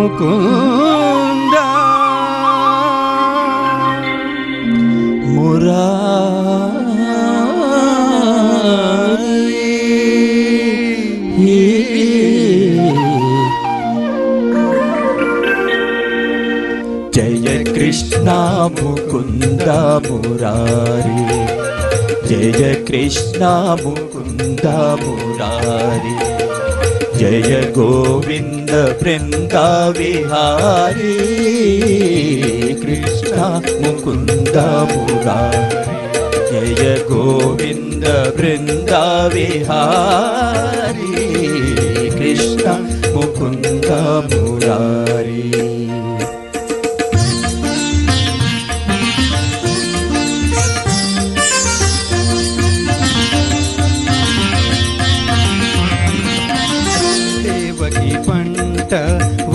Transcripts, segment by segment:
ముకుంద మురారి జయ కృష్ణ ముకుంద మురారి జయ కృష్ణ ముకుంద మురారి జయ గోవింద బృంద విహారీ కృష్ణ ముకుంద మురారి జయ గోవింద బృంద విహారీ కృష్ణ ముకుంద మురారి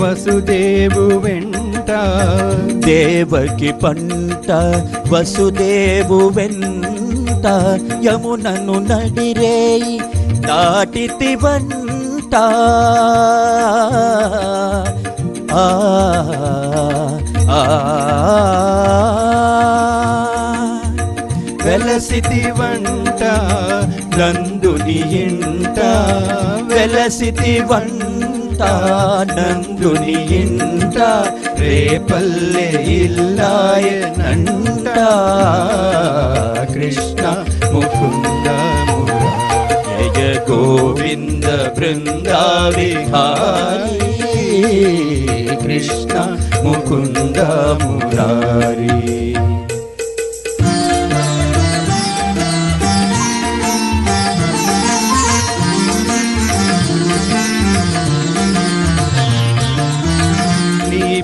వసుదేవు వెంట దేవకి పంట వసుదేవు వెంట యమునను నడిరేయి దాటితి వంట వెలసితి వంట నందుని ఇంట వెలసితి వంట నందుని ఇంట రేపల్లె ఇల్లాయనంట కృష్ణ ముకుంద మురారి జయ గోవింద బృంద విహారీ కృష్ణ ముకుంద మురారి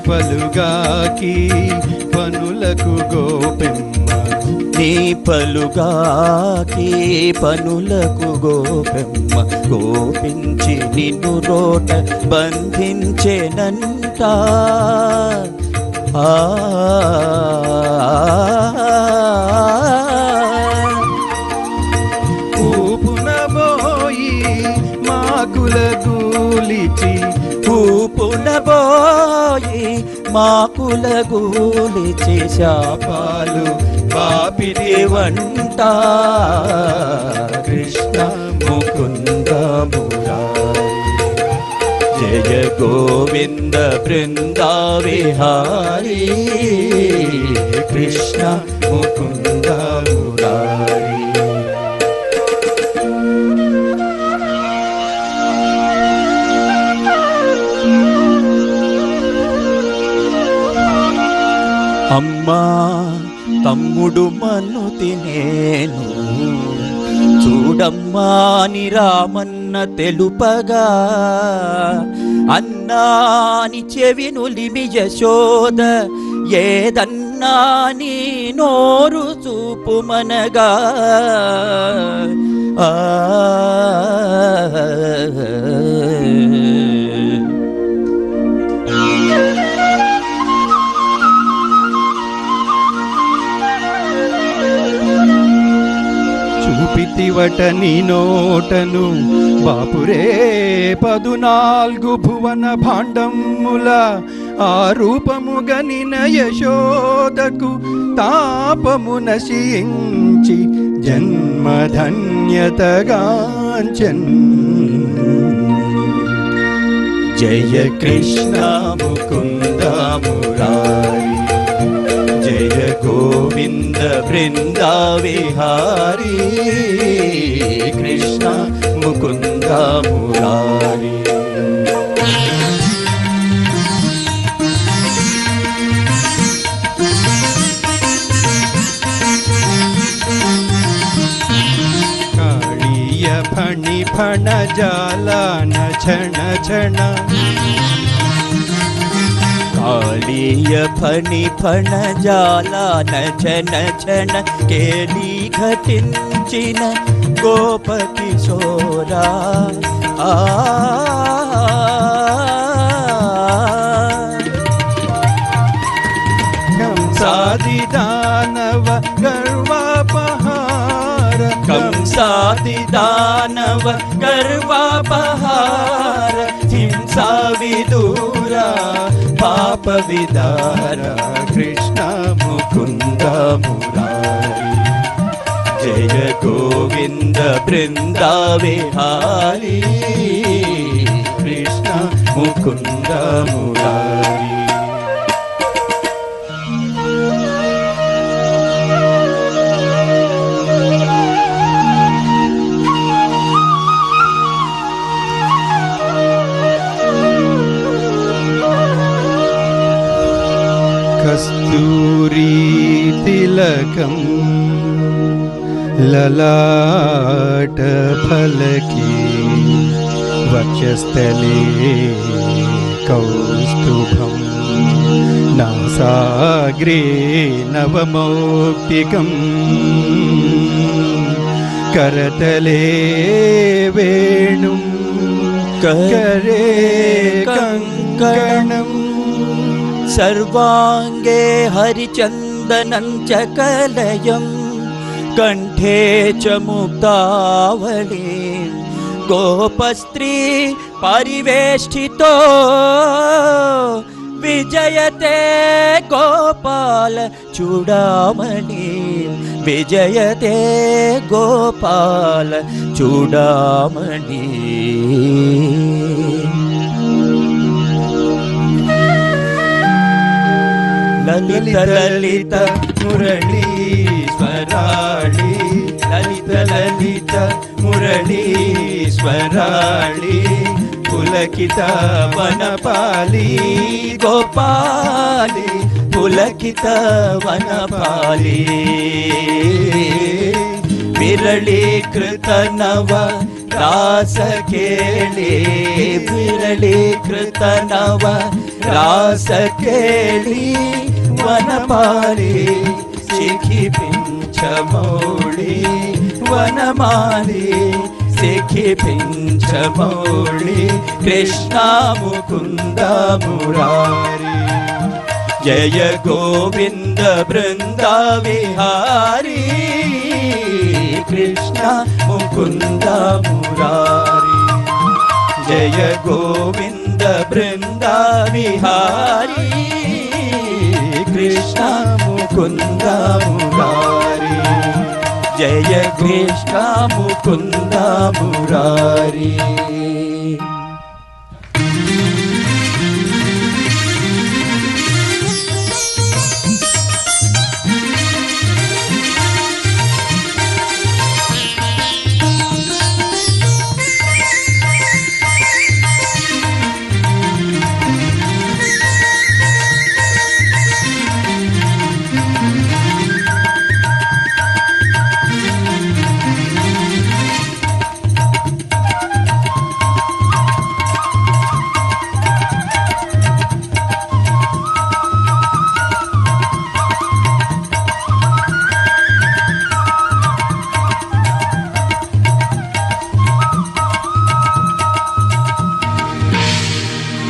పలుగాకి పనులకు గోపెమ్మ నీ పలుగాకి పనులకు గోపెమ్మ గోపించి నిన్ను రోట బంధించెనంట ఊపున పోయి మాకుల గూలిచి ఊపున పోయి మాకుల గూలిచి శాపాలు పాపిది వంట కృష్ణ ముకుంద మురారి జయ గోవింద బృంద విహారీ కృష్ణ ముకుంద మురారి అమ్మా తమ్ముడు మన్ను తినేను చూడమ్మా ని రామన్న తెలుపగా అన్నాని చెవినులిమి యశోద ఏదన్నా నీ నోరు చూపు మనగా చూపితివట నీ నోటను బాపురే 14 భువన భాండముల ఆ రూపము గనిన యశోదకు తాపము నశించి జన్మధన్యతగాంచన్ జయ కృష్ణ ముకుంద మురారి జయ గోవింద బృంద విహారీ కృష్ణ ముకుంద మురారి కాళీయ ఫణి ఫణ జాలాన ఛణ ఛణ కాళీయ ఫణి ఫణ జాలాన ఛణ ఛణ కేళి ఘటించిన గోప కిశోరా కంసాది దానవ గర్వాపహార కంసాది దానవ గర్వాపహార హింసా విదూరా పాప విదార కృష్ణ ముకుంద మురారి జయ గోవింద బృంద విహారీ కృష్ణ ముకుంద మురారి. కస్తూరీ తిలకం లలాట ఫలకే వక్షస్థలే కౌస్తుభం నాసాగ్రే నవమౌక్తికం కరతలే వేణుం కరే కంకణం सर्वांगे हरिचंदनं च कलयं कंठे च मुक्तावली गोपस्त्री परिवेष्टितो विजयते गोपाल चूडामणि विजयते गोपाल चूडामणि. ललित ललित मुरलीश्वराळि ललित ललित मुरलीश्वराळि पुलकित वनपाली गोपाली पुलकित वनपाली विरलीकृत नव रास केळि विरलीकृत नव रास केळि वनपाली शिखि पिंचमौळि वनमाली शिखि पिंचमौळि कृष्ण मुकुंद मुरारी जय गोविंद बृंद विहारी कृष्ण मुकुंद मुरारी जय गोविंद बृंद विहारी कृष्ण मुकुंद मुरारी जय कृष्ण मुकुंद मुरारी.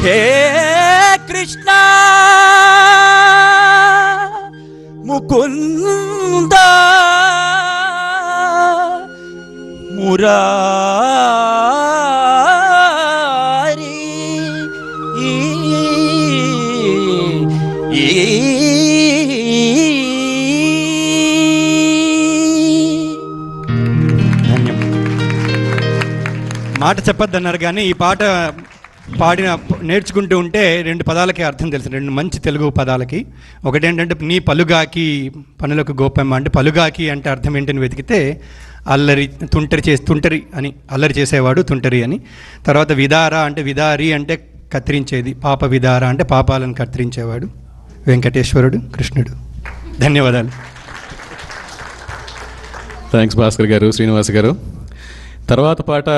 हे कृष्ण मुकुंद मुरारी మాట చెప్పొద్దన్నారు కానీ ఈ పాట పాడిన నేర్చుకుంటూ ఉంటే రెండు పదాలకి అర్థం తెలుసు, రెండు మంచి తెలుగు పదాలకి. ఒకటేంటంటే నీ పలుగాకి పనులకు గోపమ్మ అంటే పలుగాకి అంటే అర్థం ఏంటని వెతికితే అల్లరి తుంటరి అని అల్లరి చేసేవాడు తుంటరి అని. తర్వాత విదార అంటే విదారి అంటే కత్తిరించేది, పాప విదార అంటే పాపాలను కత్తిరించేవాడు వెంకటేశ్వరుడు కృష్ణుడు. ధన్యవాదాలు. థ్యాంక్స్ భాస్కర్ గారు, శ్రీనివాస్ గారు. తర్వాత పాట